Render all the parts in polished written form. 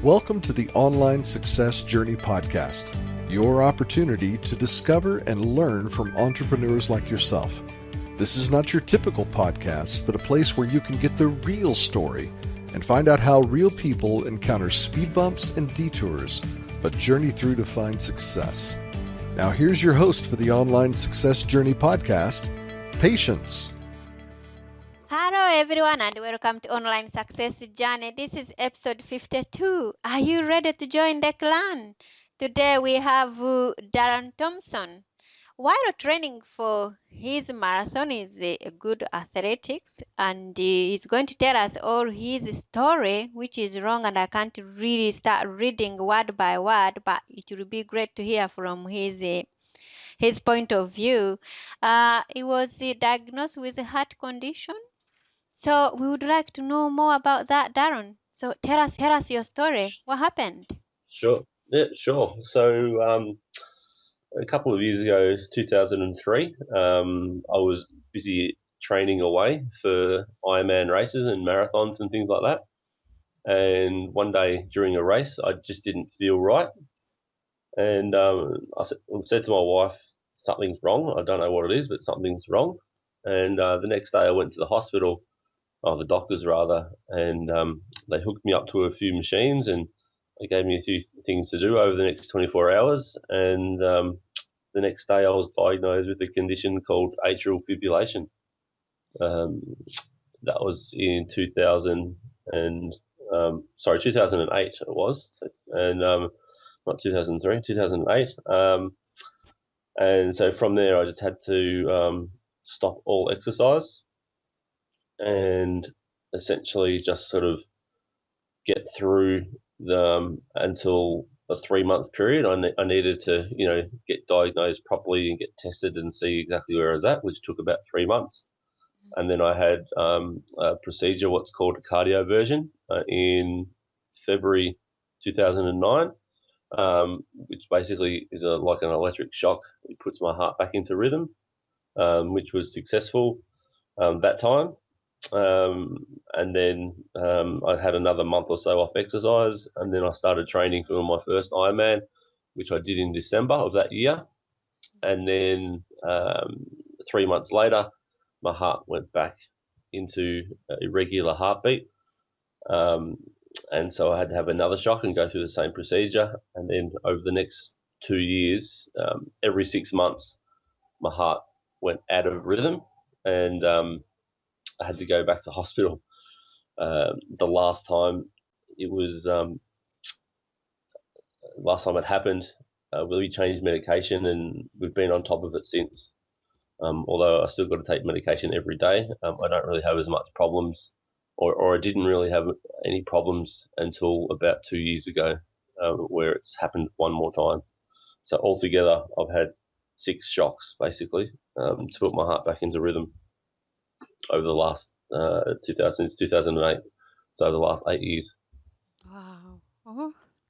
Welcome to the Online Success Journey podcast, your opportunity to discover and learn from entrepreneurs like yourself. This is not your typical podcast, but a place where you can get the real story and find out how real people encounter speed bumps and detours, but journey through to find success. Now here's your host for the Online Success Journey podcast, Patience. Hello everyone and welcome to Online Success Journey. This is episode 52. Are you ready to join the clan? Today we have Darren Thompson. While training for his marathon, he's a good athletics and he's going to tell us all his story, which is wrong and I can't really start reading word by word, but it will be great to hear from his point of view. He was diagnosed with a heart condition. So we would like to know more about that, Darren. So tell us your story. What happened? Sure. Yeah, sure. So a couple of years ago, 2003, I was busy training away for Ironman races and marathons and things like that. And one day during a race, I just didn't feel right. And I said to my wife, something's wrong. I don't know what it is, but something's wrong. And the next day I went to the hospital, the doctors rather, and they hooked me up to a few machines and they gave me a few things to do over the next 24 hours. And the next day I was diagnosed with a condition called atrial fibrillation. That was in 2008 it was, and not 2003, 2008. And so from there I just had to stop all exercise and essentially just sort of get through until a 3-month period. I needed to, get diagnosed properly and get tested and see exactly where I was at, which took about 3 months. And then I had a procedure, what's called a cardioversion, in February 2009, which basically is like an electric shock. It puts my heart back into rhythm, which was successful that time. And then I had another month or so off exercise, and then I started training for my first Ironman, which I did in December of that year. And then 3 months later, my heart went back into irregular heartbeat. And so I had to have another shock and go through the same procedure. And then over the next 2 years, every 6 months, my heart went out of rhythm, and I had to go back to hospital. The last time it happened, we changed medication, and we've been on top of it since. Although I still got to take medication every day, I don't really have as much problems, or I didn't really have any problems until about 2 years ago, where it's happened one more time. So altogether, I've had 6 shocks basically to put my heart back into rhythm over the last since 2008, so the last 8 years. Wow,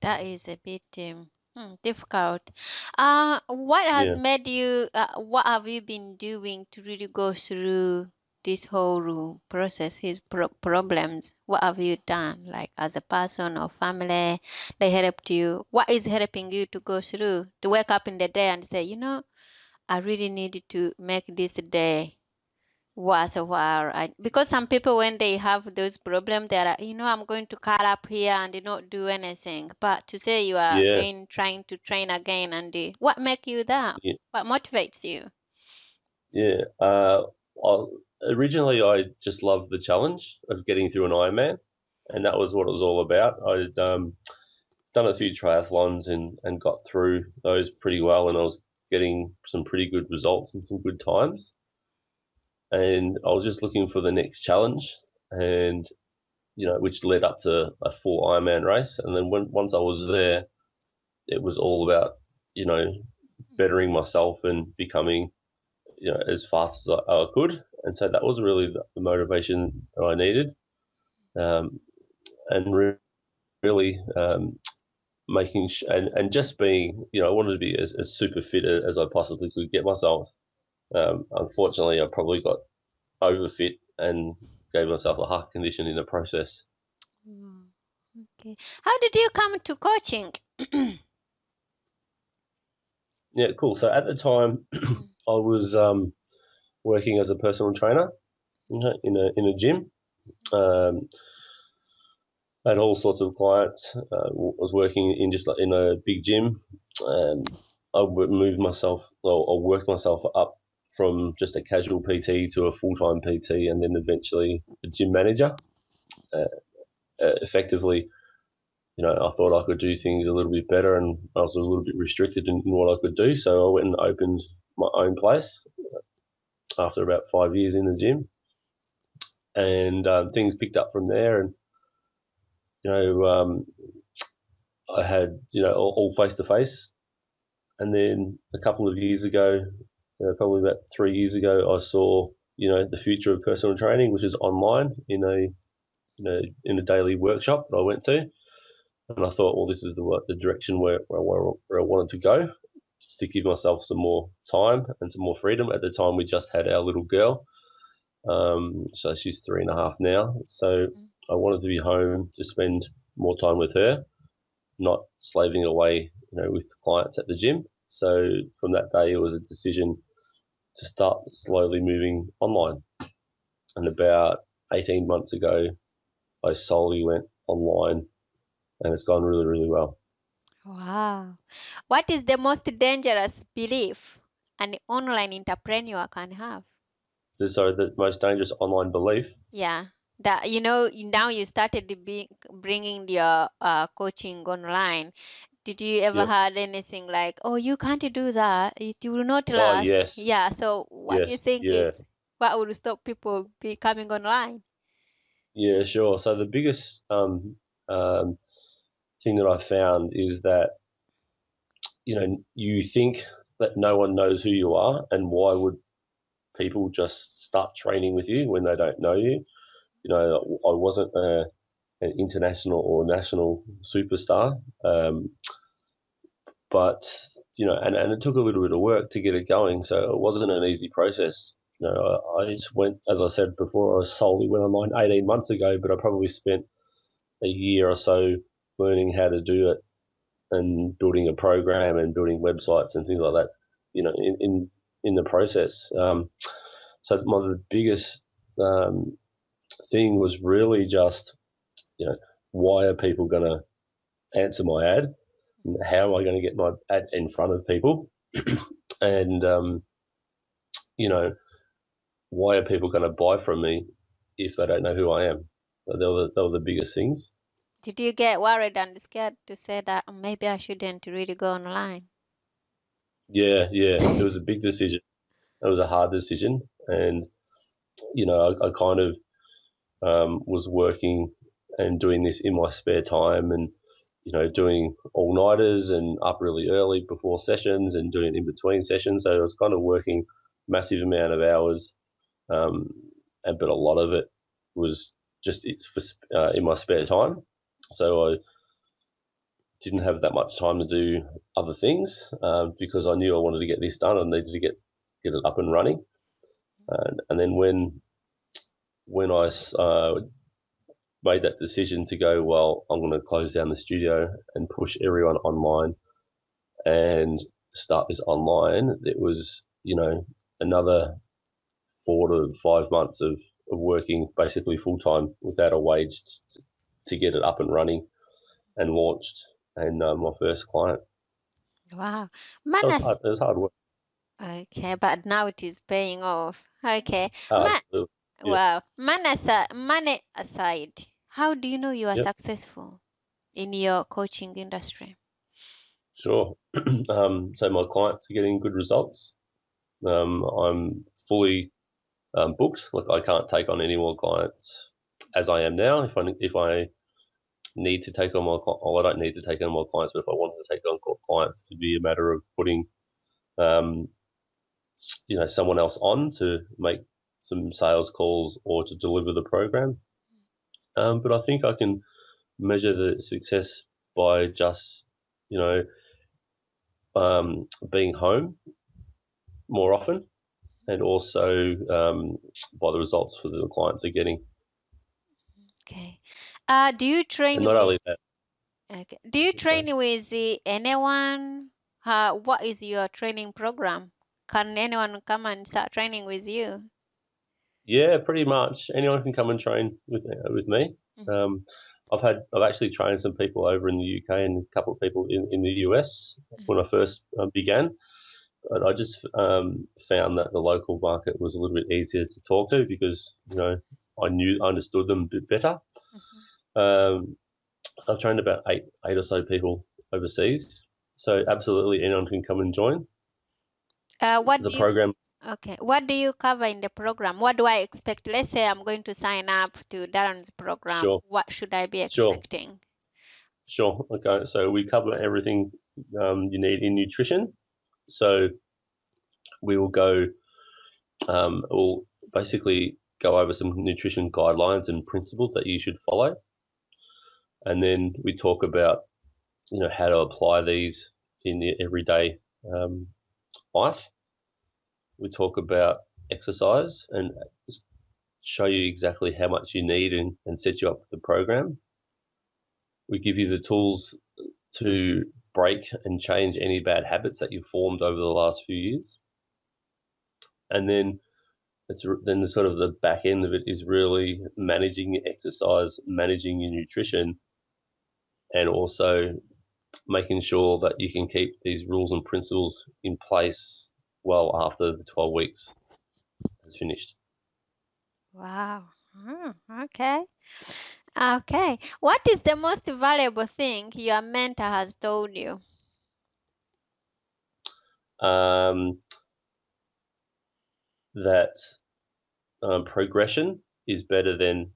that is a bit difficult. What has made you? What have you been doing to really go through this whole process? His problems. What have you done, like as a person or family? They helped you. What is helping you to go through? To wake up in the day and say, I really needed to make this day was a while. Because some people, when they have those problems, they're like, I'm going to cut up here and not do anything. But to say you are again trying to train again, and what make you that? Yeah. What motivates you? Yeah. Originally, I just loved the challenge of getting through an Ironman, and that was what it was all about. I'd done a few triathlons and got through those pretty well, and I was getting some pretty good results and some good times. And I was just looking for the next challenge, and which led up to a full Ironman race. And then once I was there, it was all about bettering myself and becoming as fast as I could. And so that was really the motivation that I needed, and really making and just being I wanted to be as super fit as I possibly could get myself. Unfortunately, I probably got overfit and gave myself a heart condition in the process. Okay. How did you come to coaching? Yeah, cool. So at the time, I was working as a personal trainer, in a gym. Had all sorts of clients. Was working in just like in a big gym. I would move myself, or work myself up from just a casual PT to a full-time PT, and then eventually a gym manager. Effectively, I thought I could do things a little bit better, and I was a little bit restricted in what I could do. So I went and opened my own place after about 5 years in the gym, and things picked up from there. And I had all face to face, and then a couple of years ago, probably about 3 years ago, I saw the future of personal training, which is online in a daily workshop that I went to, and I thought, well, this is the direction where I wanted to go, just to give myself some more time and some more freedom. At the time, we just had our little girl, so she's 3.5 now. So I wanted to be home to spend more time with her, not slaving away, with clients at the gym. So from that day, it was a decision to start slowly moving online. And about 18 months ago, I solely went online, and it's gone really, really well. Wow. What is the most dangerous belief an online entrepreneur can have? So the most dangerous online belief. Yeah. That now you started bringing your coaching online. Did you ever Yep. had anything like, oh, you can't do that, it will not Oh, last? yes. Yeah. So what do you Yes. think Yeah. is what would stop people becoming online? Yeah, sure. So the biggest thing that I found is that, you think that no one knows who you are, and why would people just start training with you when they don't know you? I wasn't an international or national superstar, but and it took a little bit of work to get it going, so it wasn't an easy process. I just went, as I said before, I solely went online 18 months ago, but I probably spent a year or so learning how to do it, and building a program and building websites and things like that. In the process. So one of the biggest thing was really just, why are people going to answer my ad? How am I going to get my ad in front of people? And why are people going to buy from me if they don't know who I am? So they were the biggest things. Did you get worried and scared to say that, "Oh, maybe I shouldn't really go online"? Yeah, it was a big decision. It was a hard decision, and I kind of was working and doing this in my spare time, and doing all-nighters and up really early before sessions and doing in between sessions. So I was kind of working massive amount of hours, but a lot of it was just in my spare time. So I didn't have that much time to do other things, because I knew I wanted to get this done. I needed to get it up and running. And then when I made that decision to go, well, I'm going to close down the studio and push everyone online and start this online, it was, another 4 to 5 months of working basically full time without a wage to get it up and running and launched, and my first client. Wow. So Manas. it was hard work. Okay, but now it is paying off. Okay. Absolutely. Yeah. Wow. Money aside, how do you know you are Yep. successful in your coaching industry? Sure. So my clients are getting good results. I'm fully booked. Like, I can't take on any more clients as I am now. If I need to take on more, well, I don't need to take on more clients, but if I wanted to take on clients, it'd be a matter of putting, um, someone else on to make some sales calls or to deliver the program. But I think I can measure the success by just, you know, being home more often, and also by the results for the clients are getting. Okay. Do you And train not with only that, okay. Do you sorry. train with anyone? What is your training program? Can anyone come and start training with you? Yeah, pretty much anyone can come and train with me. Mhm. I've actually trained some people over in the UK and a couple of people in the US when I first began. But I just found that the local market was a little bit easier to talk to because I understood them a bit better. Mhm. Um, I've trained about eight or so people overseas, so absolutely anyone can come and join What the do you program. Okay. What do you cover in the program? What do I expect? Let's say I'm going to sign up to Darren's program. Sure, What should I be sure, expecting? sure. Okay, so we cover everything you need in nutrition. So we will go. We'll basically go over some nutrition guidelines and principles that you should follow, and then we talk about how to apply these in your everyday life. We talk about exercise and show you exactly how much you need and set you up with the program. We give you the tools to break and change any bad habits that you've formed over the last few years. And then the sort of the back end of it is really managing your exercise, managing your nutrition, and also making sure that you can keep these rules and principles in place well after the 12 weeks has finished. Wow. Okay. Okay. What is the most valuable thing your mentor has told you? Um, that progression is better than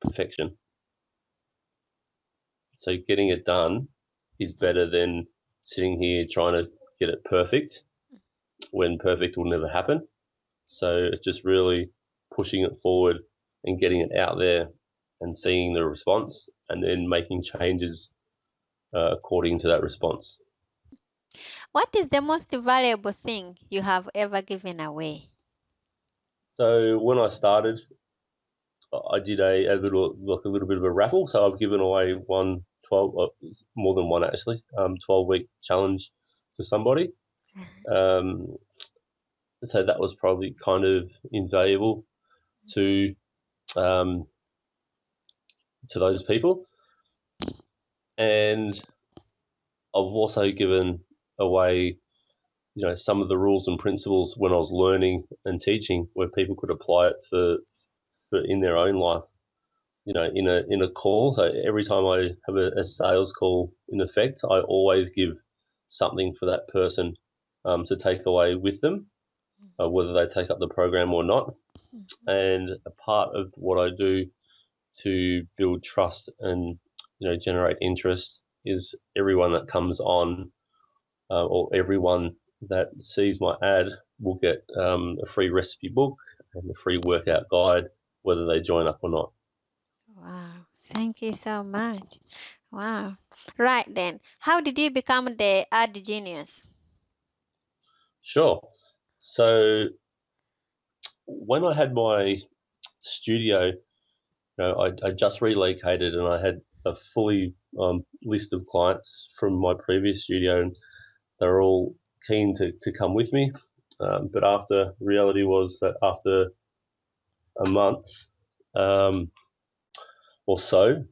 perfection. So getting it done is better than sitting here trying to get it perfect when perfect will never happen. So it's just really pushing it forward and getting it out there and seeing the response and then making changes according to that response. What is the most valuable thing you have ever given away? So when I started, I did a little bit of a raffle. So I've given away 12, more than one actually, 12-week challenge to somebody. Um, so that was probably kind of invaluable to um, to those people. And I've also given away, some of the rules and principles when I was learning and teaching, where people could apply it for in their own life. In a call. So every time I have a sales call, in effect, I always give something for that person to take away with them, whether they take up the program or not. And a part of what I do to build trust and generate interest is everyone that comes on or everyone that sees my ad will get a free recipe book and a free workout guide, whether they join up or not. Wow. Thank you so much. Wow. Right then. How did you become the ad genius? Sure. So when I had my studio, I just relocated and I had a fully list of clients from my previous studio, and they were all keen to come with me. But reality was that after a month um, or so,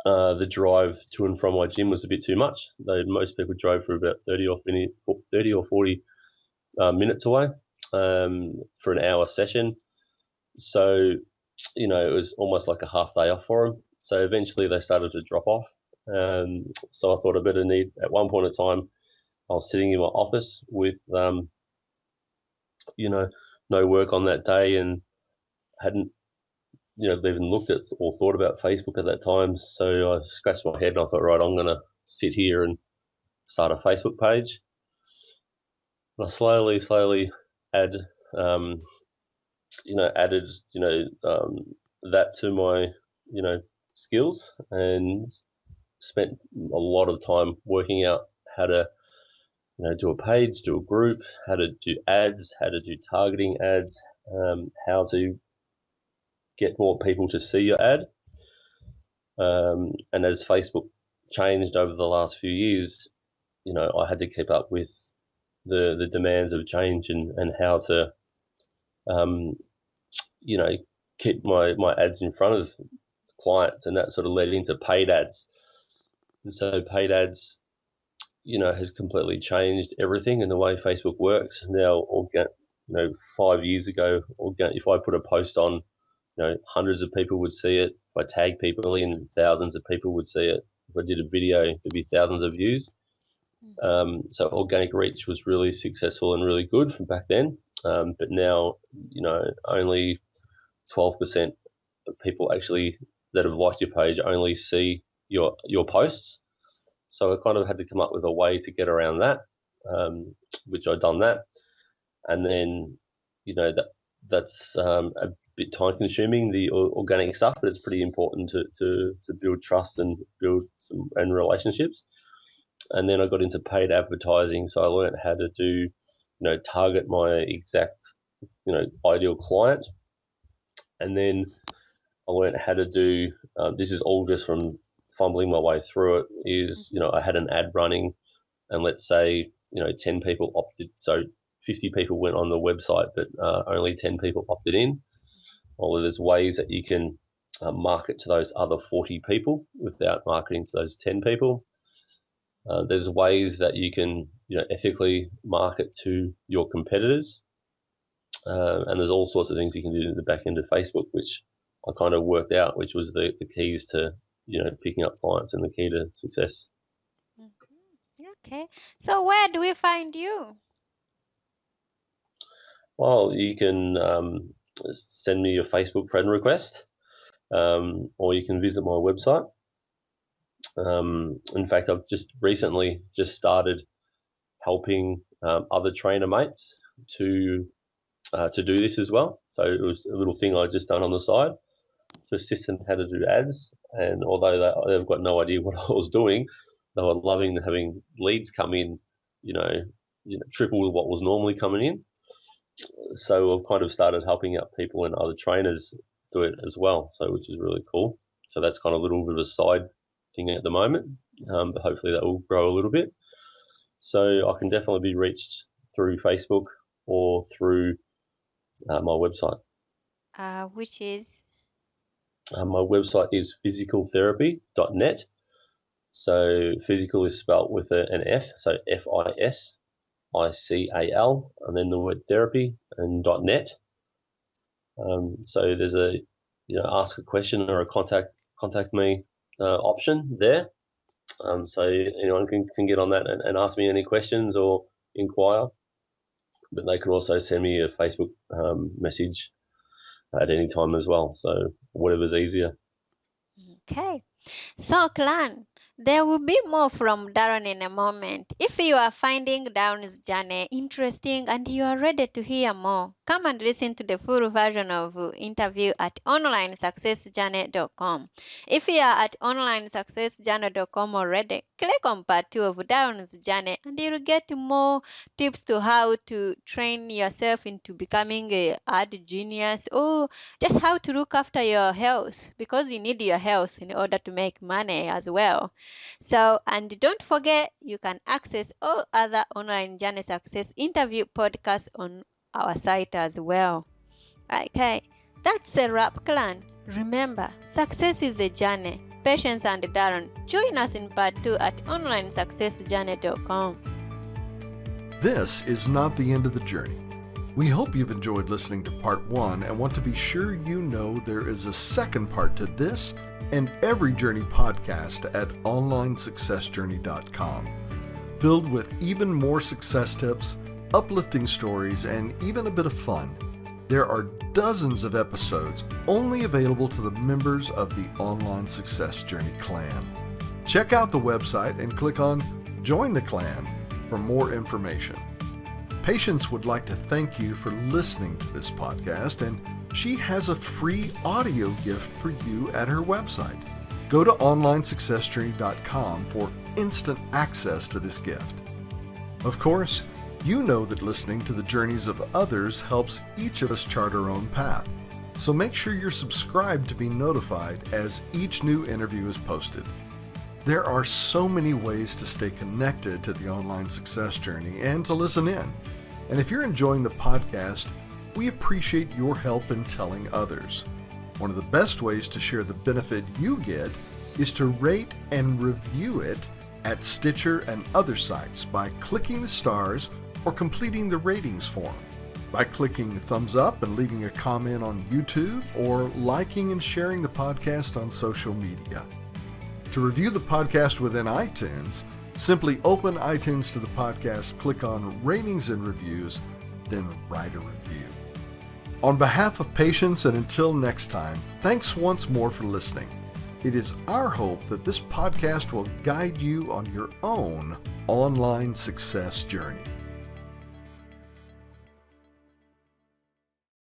the drive to and from my gym was a bit too much. Most people drove for about 30 or 40 minutes away for an hour session. So, it was almost like a half day off for them. So eventually they started to drop off. So I thought at one point in time, I was sitting in my office with, no work on that day and hadn't, even looked at or thought about Facebook at that time. So I scratched my head and I thought, right, I'm going to sit here and start a Facebook page. And I slowly add, um, added, that to my, skills and spent a lot of time working out how to, do a page, do a group, how to do ads, how to do targeting ads, how to get more people to see your ad. And as Facebook changed over the last few years, I had to keep up with the demands of change and how to, keep my ads in front of clients, and that sort of led into paid ads. And so paid ads, has completely changed everything and the way Facebook works. Now, 5 years ago, if I put a post on, hundreds of people would see it. If I tag people in, thousands of people would see it. If I did a video, there'd be thousands of views. So organic reach was really successful and really good from back then. But now, only 12% of people actually that have liked your page only see your posts. So I kind of had to come up with a way to get around that, which I've done that. And then, that's a bit time consuming, the organic stuff, but it's pretty important to build trust and build and relationships. And then I got into paid advertising. So I learned how to do, target my exact, ideal client. And then I learned how to do, this is all just from fumbling my way through it, is, I had an ad running, and let's say, 10 people opted. So 50 people went on the website, but only 10 people opted in. Well, there's ways that you can market to those other 40 people without marketing to those 10 people. There's ways that you can, ethically market to your competitors. And there's all sorts of things you can do in the back end of Facebook, which I kind of worked out, which was the keys to, picking up clients and the key to success. Okay. So where do we find you? Well, you can send me a Facebook friend request, or you can visit my website. In fact, I've just recently started helping other trainer mates to do this as well. So it was a little thing I just done on the side to assist them how to do ads. And although they've got no idea what I was doing, they were loving having leads come in, triple what was normally coming in. So I've kind of started helping out people and other trainers do it as well. So which is really cool. So that's kind of a little bit of a side thing at the moment, but hopefully that will grow a little bit. So I can definitely be reached through Facebook or through my website. Which is? My website is physicaltherapy.net. So physical is spelt with an F, so FISICAL, and then the word therapy and .net. So there's a ask a question or a contact me option there. So anyone can get on that and ask me any questions or inquire. But they can also send me a Facebook message at any time as well. So whatever's easier. Okay. So, clan, there will be more from Darren in a moment. If you are finding Darren's journey interesting and you are ready to hear more, come and listen to the full version of the interview at onlinesuccessjourney.com. If you are at onlinesuccessjourney.com already, click on part 2 of Darren's journey and you'll get more tips to how to train yourself into becoming a ad genius, or just how to look after your health, because you need your health in order to make money as well. So, and don't forget, you can access all other online journey success interview podcasts on our site as well. Okay, that's a wrap, clan. Remember, success is a journey. Patience and Darren, join us in part 2 at onlinesuccessjourney.com. This is not the end of the journey. We hope you've enjoyed listening to part 1 and want to be sure you know there is a second part to this and every journey podcast at onlinesuccessjourney.com, filled with even more success tips, uplifting stories, and even a bit of fun. There are dozens of episodes only available to the members of the Online Success Journey clan. Check out the website and click on Join the Clan for more information. Patience would like to thank you for listening to this podcast, and she has a free audio gift for you at her website. Go to onlinesuccessjourney.com for instant access to this gift. Of course, you know that listening to the journeys of others helps each of us chart our own path. So make sure you're subscribed to be notified as each new interview is posted. There are so many ways to stay connected to the online success journey and to listen in. And if you're enjoying the podcast, we appreciate your help in telling others. One of the best ways to share the benefit you get is to rate and review it at Stitcher and other sites by clicking the stars or completing the ratings form, by clicking thumbs up and leaving a comment on YouTube, or liking and sharing the podcast on social media. To review the podcast within iTunes, simply open iTunes to the podcast, click on Ratings and Reviews, then write a review. On behalf of patients, and until next time, thanks once more for listening. It is our hope that this podcast will guide you on your own online success journey.